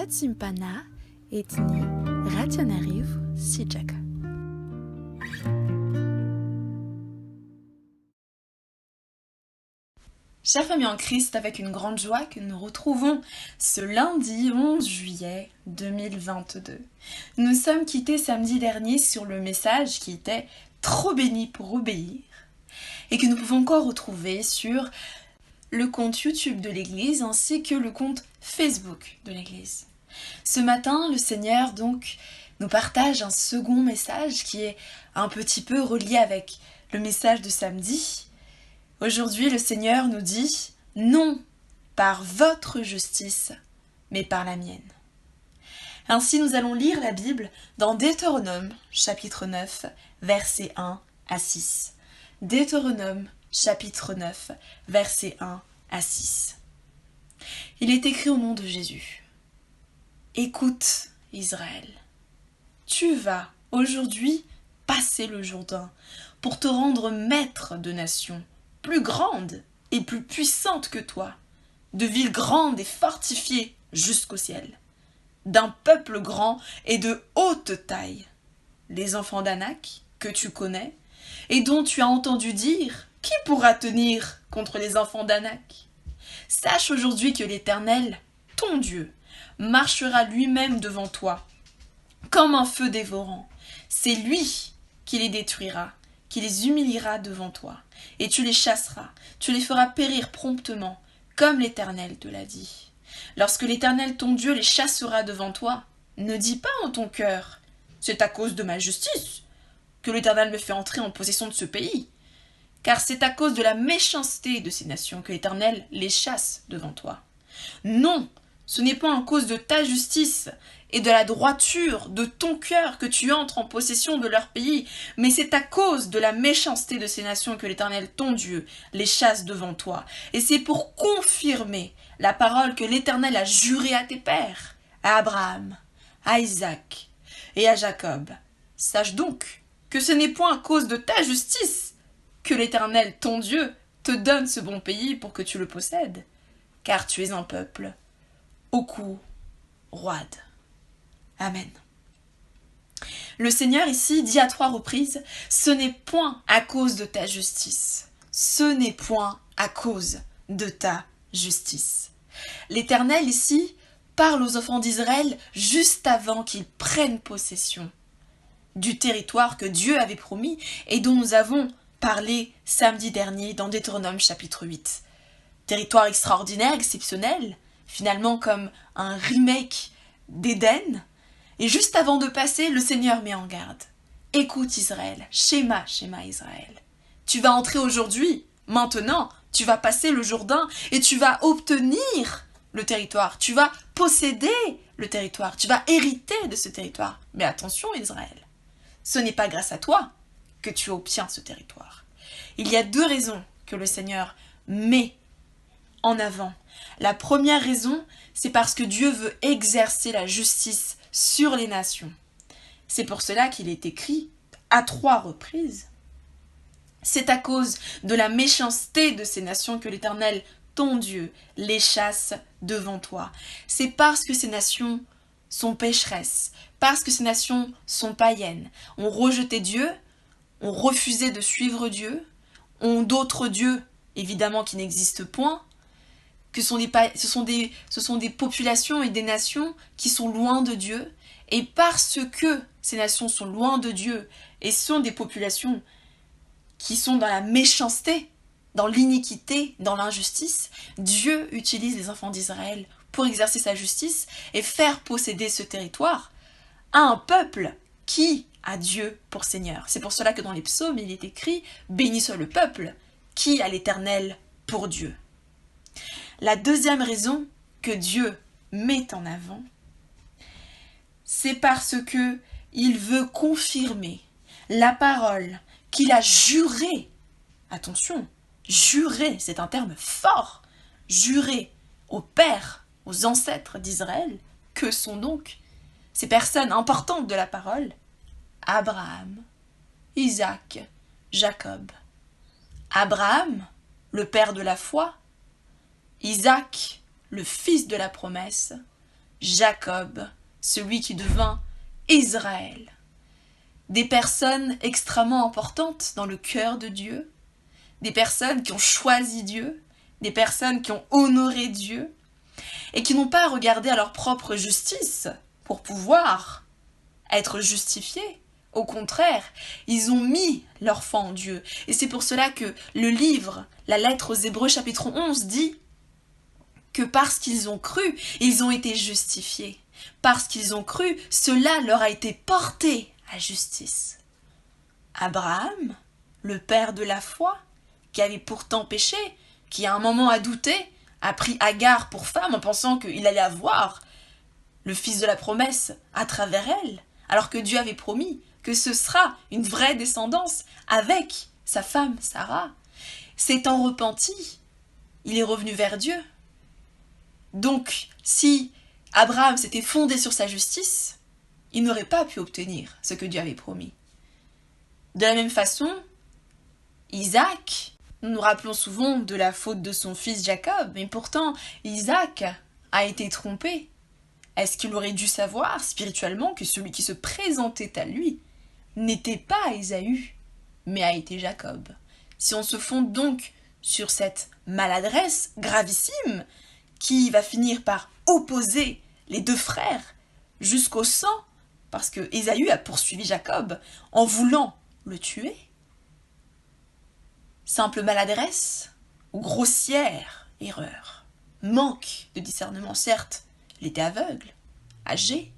Simpana etni rationariv sijaka. Chers familles en Christ, avec une grande joie que nous retrouvons ce lundi 11 juillet 2022. Nous sommes quittés samedi dernier sur le message qui était « Trop béni pour obéir » et que nous pouvons encore retrouver sur le compte YouTube de l'Église ainsi que le compte Facebook de l'Église. Ce matin, le Seigneur donc nous partage un second message qui est un petit peu relié avec le message de samedi. Aujourd'hui, le Seigneur nous dit « Non par votre justice, mais par la mienne ». Ainsi, nous allons lire la Bible dans Deutéronome, chapitre 9, versets 1 à 6. Deutéronome, chapitre 9, versets 1 à 6. Il est écrit au nom de Jésus. « Écoute, Israël, tu vas aujourd'hui passer le Jourdain pour te rendre maître de nations, plus grande et plus puissante que toi, de villes grandes et fortifiées jusqu'au ciel, d'un peuple grand et de haute taille, les enfants d'Anak, que tu connais, et dont tu as entendu dire, qui pourra tenir contre les enfants d'Anak? Sache aujourd'hui que l'Éternel, ton Dieu, marchera lui-même devant toi, comme un feu dévorant. C'est lui qui les détruira, qui les humiliera devant toi, et tu les chasseras, tu les feras périr promptement, comme l'Éternel te l'a dit. Lorsque l'Éternel ton Dieu les chassera devant toi, ne dis pas en ton cœur, c'est à cause de ma justice que l'Éternel me fait entrer en possession de ce pays, car c'est à cause de la méchanceté de ces nations que l'Éternel les chasse devant toi. Non, ce n'est pas à cause de ta justice et de la droiture de ton cœur que tu entres en possession de leur pays, mais c'est à cause de la méchanceté de ces nations que l'Éternel, ton Dieu, les chasse devant toi. Et c'est pour confirmer la parole que l'Éternel a jurée à tes pères, à Abraham, à Isaac et à Jacob. Sache donc que ce n'est point à cause de ta justice que l'Éternel, ton Dieu, te donne ce bon pays pour que tu le possèdes, car tu es un peuple au cou roide. Amen. Le Seigneur ici dit à 3 reprises, ce n'est point à cause de ta justice. Ce n'est point à cause de ta justice. L'Éternel ici parle aux enfants d'Israël juste avant qu'ils prennent possession du territoire que Dieu avait promis et dont nous avons parlé samedi dernier dans Deutéronome chapitre 8. Territoire extraordinaire, exceptionnel, finalement comme un remake d'Éden. Et juste avant de passer, le Seigneur met en garde. Écoute Israël, Shema Israël. Tu vas entrer aujourd'hui, maintenant, tu vas passer le Jourdain et tu vas obtenir le territoire. Tu vas posséder le territoire. Tu vas hériter de ce territoire. Mais attention Israël, ce n'est pas grâce à toi que tu obtiens ce territoire. Il y a 2 raisons que le Seigneur met en avant. La première raison, c'est parce que Dieu veut exercer la justice sur les nations. C'est pour cela qu'il est écrit à 3 reprises. C'est à cause de la méchanceté de ces nations que l'Éternel, ton Dieu, les chasse devant toi. C'est parce que ces nations sont pécheresses, parce que ces nations sont païennes, ont rejeté Dieu, ont refusé de suivre Dieu, ont d'autres dieux, évidemment, qui n'existent point, que ce sont des populations et des nations qui sont loin de Dieu, et parce que ces nations sont loin de Dieu et sont des populations qui sont dans la méchanceté, dans l'iniquité, dans l'injustice, Dieu utilise les enfants d'Israël pour exercer sa justice et faire posséder ce territoire à un peuple qui a Dieu pour Seigneur. C'est pour cela que dans les psaumes, il est écrit « Béni soit le peuple qui a l'Éternel pour Dieu ». La deuxième raison que Dieu met en avant, c'est parce que il veut confirmer la parole qu'il a jurée. Attention, jurée, c'est un terme fort. Jurée aux pères, aux ancêtres d'Israël. Que sont donc ces personnes importantes de la parole? Abraham, Isaac, Jacob. Abraham, le père de la foi. Isaac, le fils de la promesse, Jacob, celui qui devint Israël. Des personnes extrêmement importantes dans le cœur de Dieu, des personnes qui ont choisi Dieu, des personnes qui ont honoré Dieu, et qui n'ont pas regardé à leur propre justice pour pouvoir être justifiés. Au contraire, ils ont mis leur foi en Dieu. Et c'est pour cela que le livre, la lettre aux Hébreux chapitre 11 dit que parce qu'ils ont cru, ils ont été justifiés. Parce qu'ils ont cru, cela leur a été porté à justice. Abraham, le père de la foi, qui avait pourtant péché, qui à un moment a douté, a pris Agar pour femme en pensant qu'il allait avoir le fils de la promesse à travers elle, alors que Dieu avait promis que ce sera une vraie descendance avec sa femme Sarah. S'étant repenti, il est revenu vers Dieu. Donc, si Abraham s'était fondé sur sa justice, il n'aurait pas pu obtenir ce que Dieu avait promis. De la même façon, Isaac, nous nous rappelons souvent de la faute de son fils Jacob, mais pourtant Isaac a été trompé. Est-ce qu'il aurait dû savoir spirituellement que celui qui se présentait à lui n'était pas Ésaü, mais a été Jacob? Si on se fonde donc sur cette maladresse gravissime qui va finir par opposer les deux frères jusqu'au sang, parce que Ésaü a poursuivi Jacob en voulant le tuer, simple maladresse ou grossière erreur, manque de discernement, certes, il était aveugle, âgé,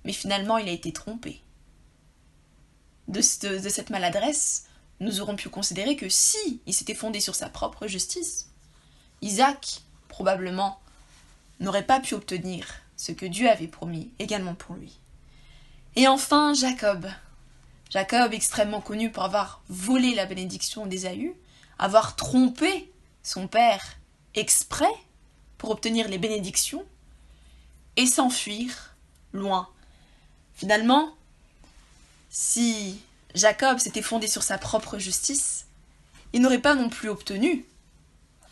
mais finalement il a été trompé. De cette maladresse, nous aurons pu considérer que si il s'était fondé sur sa propre justice, Isaac, probablement, n'aurait pas pu obtenir ce que Dieu avait promis également pour lui. Et enfin, Jacob. Jacob, extrêmement connu pour avoir volé la bénédiction d'Ésaü, avoir trompé son père exprès pour obtenir les bénédictions, et s'enfuir loin. Finalement, si Jacob s'était fondé sur sa propre justice, il n'aurait pas non plus obtenu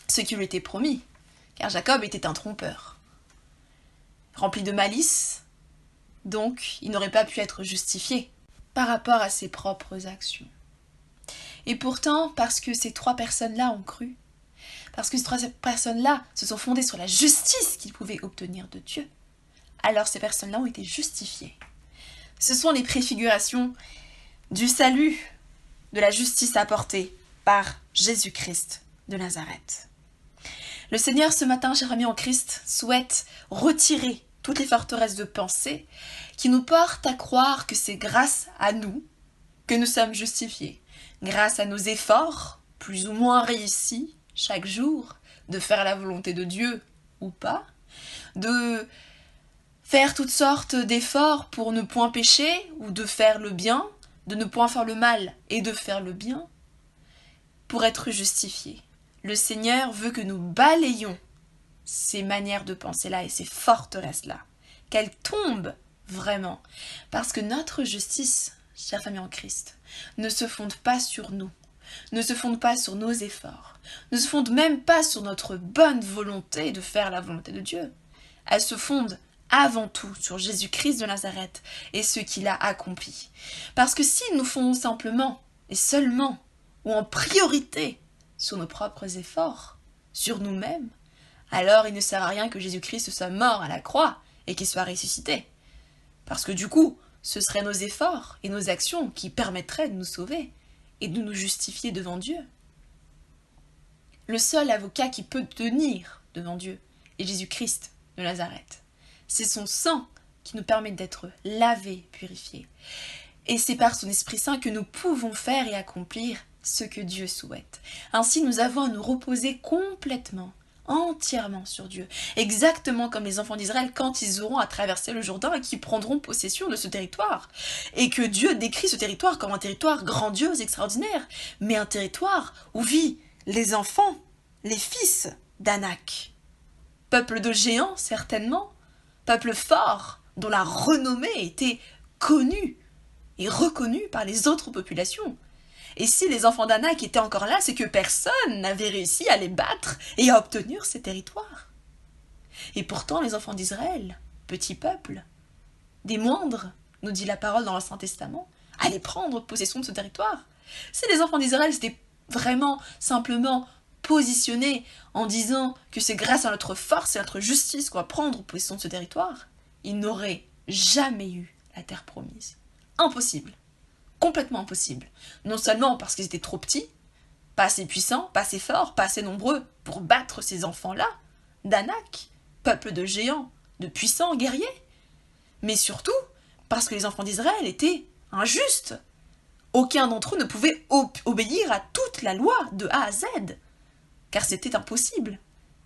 ce qui lui était promis, car Jacob était un trompeur. Rempli de malice, donc il n'aurait pas pu être justifié par rapport à ses propres actions. Et pourtant, parce que ces trois personnes-là ont cru, parce que ces trois personnes-là se sont fondées sur la justice qu'ils pouvaient obtenir de Dieu, alors ces personnes-là ont été justifiées. Ce sont les préfigurations du salut, de la justice apportée par Jésus-Christ de Nazareth. Le Seigneur, ce matin, chers amis en Christ, souhaite retirer toutes les forteresses de pensée qui nous portent à croire que c'est grâce à nous que nous sommes justifiés, grâce à nos efforts, plus ou moins réussis, chaque jour, de faire la volonté de Dieu ou pas, de faire toutes sortes d'efforts pour ne point pécher ou de faire le bien, de ne point faire le mal et de faire le bien, pour être justifiés. Le Seigneur veut que nous balayions ces manières de penser-là et ces forteresses-là, qu'elles tombent vraiment, parce que notre justice, chère famille en Christ, ne se fonde pas sur nous, ne se fonde pas sur nos efforts, ne se fonde même pas sur notre bonne volonté de faire la volonté de Dieu. Elle se fonde avant tout sur Jésus-Christ de Nazareth et ce qu'il a accompli. Parce que si nous fondons simplement et seulement ou en priorité sur nos propres efforts, sur nous-mêmes, alors il ne sert à rien que Jésus-Christ soit mort à la croix et qu'il soit ressuscité. Parce que du coup, ce seraient nos efforts et nos actions qui permettraient de nous sauver et de nous justifier devant Dieu. Le seul avocat qui peut tenir devant Dieu est Jésus-Christ de Nazareth. C'est son sang qui nous permet d'être lavés, purifiés. Et c'est par son Esprit Saint que nous pouvons faire et accomplir ce que Dieu souhaite. Ainsi, nous avons à nous reposer complètement, entièrement sur Dieu. Exactement comme les enfants d'Israël quand ils auront à traverser le Jourdain et qu'ils prendront possession de ce territoire. Et que Dieu décrit ce territoire comme un territoire grandiose, extraordinaire, mais un territoire où vivent les enfants, les fils d'Anak. Peuple de géants, certainement, peuple fort, dont la renommée était connue et reconnue par les autres populations. Et si les enfants d'Anak étaient encore là, c'est que personne n'avait réussi à les battre et à obtenir ces territoires. Et pourtant, les enfants d'Israël petit peuple, des moindres, nous dit la parole dans l'Ancien Testament, allaient prendre possession de ce territoire. Si les enfants d'Israël s'étaient vraiment, simplement positionnés en disant que c'est grâce à notre force et à notre justice qu'on va prendre possession de ce territoire, ils n'auraient jamais eu la terre promise. Impossible. Complètement impossible. Non seulement parce qu'ils étaient trop petits, pas assez puissants, pas assez forts, pas assez nombreux pour battre ces enfants-là, d'Anak, peuple de géants, de puissants guerriers, mais surtout parce que les enfants d'Israël étaient injustes. Aucun d'entre eux ne pouvait obéir à toute la loi de A à Z, car c'était impossible.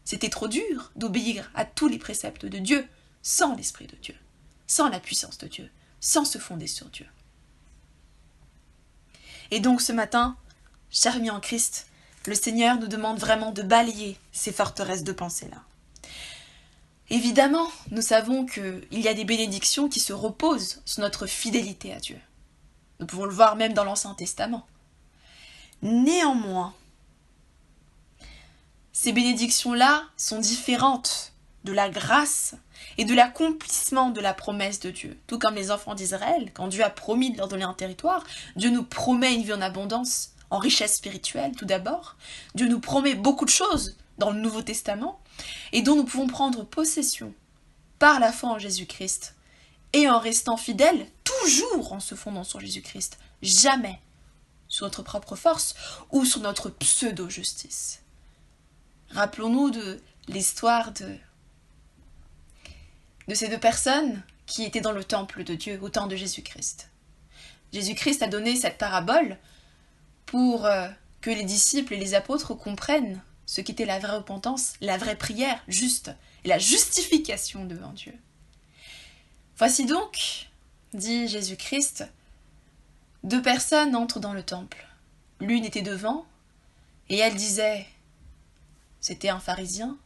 C'était trop dur d'obéir à tous les préceptes de Dieu sans l'Esprit de Dieu, sans la puissance de Dieu, sans se fonder sur Dieu. Et donc ce matin, chers amis en Christ, le Seigneur nous demande vraiment de balayer ces forteresses de pensée-là. Évidemment, nous savons qu'il y a des bénédictions qui se reposent sur notre fidélité à Dieu. Nous pouvons le voir même dans l'Ancien Testament. Néanmoins, ces bénédictions-là sont différentes de la grâce et de l'accomplissement de la promesse de Dieu. Tout comme les enfants d'Israël, quand Dieu a promis de leur donner un territoire, Dieu nous promet une vie en abondance, en richesse spirituelle tout d'abord. Dieu nous promet beaucoup de choses dans le Nouveau Testament et dont nous pouvons prendre possession par la foi en Jésus-Christ et en restant fidèles, toujours en se fondant sur Jésus-Christ, jamais sur notre propre force ou sur notre pseudo-justice. Rappelons-nous de l'histoire de ces deux personnes qui étaient dans le temple de Dieu au temps de Jésus-Christ. Jésus-Christ a donné cette parabole pour que les disciples et les apôtres comprennent ce qu'était la vraie repentance, la vraie prière juste et la justification devant Dieu. Voici donc, dit Jésus-Christ, deux personnes entrent dans le temple. L'une était devant et elle disait, c'était un pharisien,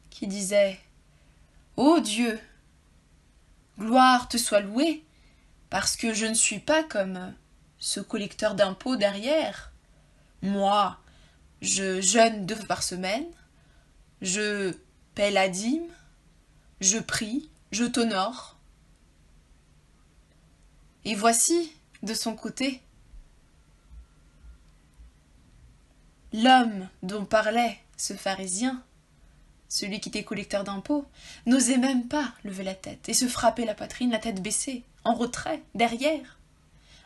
qui disait « Ô Dieu, gloire te soit louée, parce que je ne suis pas comme ce collecteur d'impôts derrière. Moi, je jeûne 2 fois par semaine, je paie la dîme, je prie, je t'honore. Et voici, de son côté, l'homme dont parlait ce pharisien, celui qui était collecteur d'impôts, n'osait même pas lever la tête et se frapper la poitrine, la tête baissée, en retrait, derrière,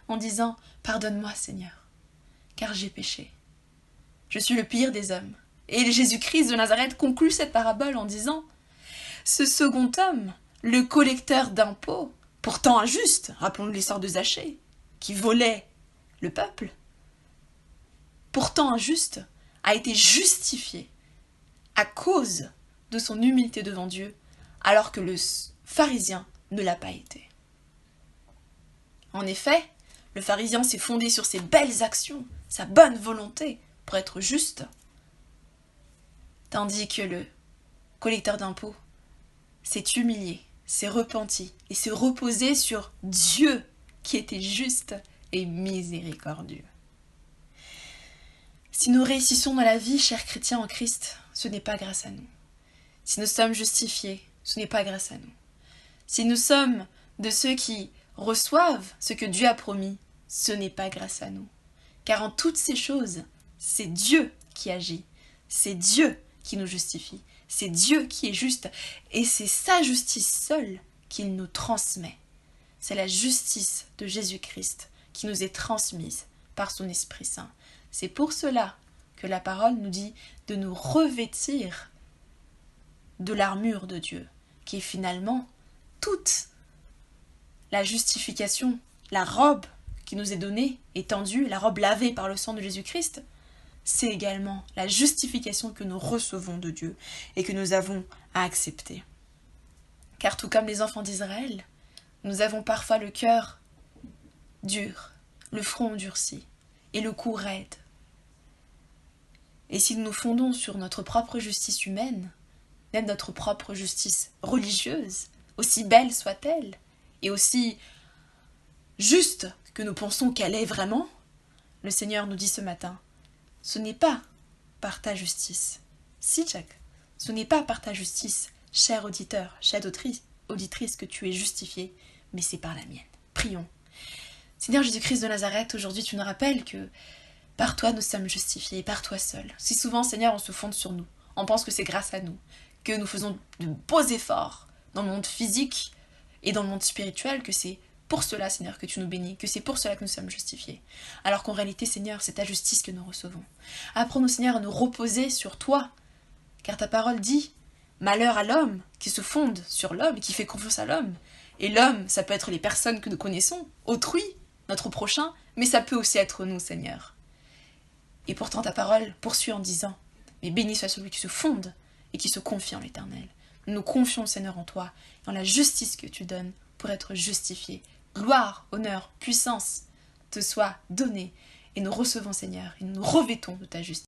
en disant « Pardonne-moi, Seigneur, car j'ai péché. Je suis le pire des hommes. » Et Jésus-Christ de Nazareth conclut cette parabole en disant « Ce second homme, le collecteur d'impôts, pourtant injuste, rappelons l'histoire de Zachée, qui volait le peuple, pourtant injuste, a été justifié à cause de son humilité devant Dieu, alors que le pharisien ne l'a pas été. » En effet, le pharisien s'est fondé sur ses belles actions, sa bonne volonté pour être juste, tandis que le collecteur d'impôts s'est humilié, s'est repenti et s'est reposé sur Dieu qui était juste et miséricordieux. Si nous réussissons dans la vie, chers chrétiens en Christ, ce n'est pas grâce à nous. Si nous sommes justifiés, ce n'est pas grâce à nous. Si nous sommes de ceux qui reçoivent ce que Dieu a promis, ce n'est pas grâce à nous. Car en toutes ces choses, c'est Dieu qui agit, c'est Dieu qui nous justifie, c'est Dieu qui est juste, et c'est sa justice seule qu'il nous transmet. C'est la justice de Jésus-Christ qui nous est transmise par son Esprit Saint. C'est pour cela que la parole nous dit de nous revêtir de l'armure de Dieu, qui est finalement toute la justification, la robe qui nous est donnée, étendue, la robe lavée par le sang de Jésus-Christ, c'est également la justification que nous recevons de Dieu et que nous avons à accepter. Car tout comme les enfants d'Israël, nous avons parfois le cœur dur, le front endurci et le cou raide. Et si nous nous fondons sur notre propre justice humaine, même notre propre justice religieuse, aussi belle soit-elle, et aussi juste que nous pensons qu'elle est vraiment, le Seigneur nous dit ce matin, ce n'est pas par ta justice. Si, Jack, ce n'est pas par ta justice, cher auditeur, chère auditrice, que tu es justifiée, mais c'est par la mienne. Prions. Seigneur Jésus-Christ de Nazareth, aujourd'hui tu nous rappelles que par toi nous sommes justifiés, par toi seul. Si souvent, Seigneur, on se fonde sur nous, on pense que c'est grâce à nous, que nous faisons de beaux efforts dans le monde physique et dans le monde spirituel, que c'est pour cela, Seigneur, que tu nous bénis, que c'est pour cela que nous sommes justifiés. Alors qu'en réalité, Seigneur, c'est ta justice que nous recevons. Apprends-nous, Seigneur, à nous reposer sur toi, car ta parole dit « Malheur à l'homme qui se fonde sur l'homme, qui fait confiance à l'homme. » Et l'homme, ça peut être les personnes que nous connaissons, autrui, notre prochain, mais ça peut aussi être nous, Seigneur. Et pourtant ta parole poursuit en disant « Mais béni soit celui qui se fonde et qui se confie en l'Éternel. » Nous nous confions, Seigneur, en toi, dans la justice que tu donnes pour être justifiés. Gloire, honneur, puissance te soient donnés. Et nous recevons, Seigneur, et nous nous revêtons de ta justice.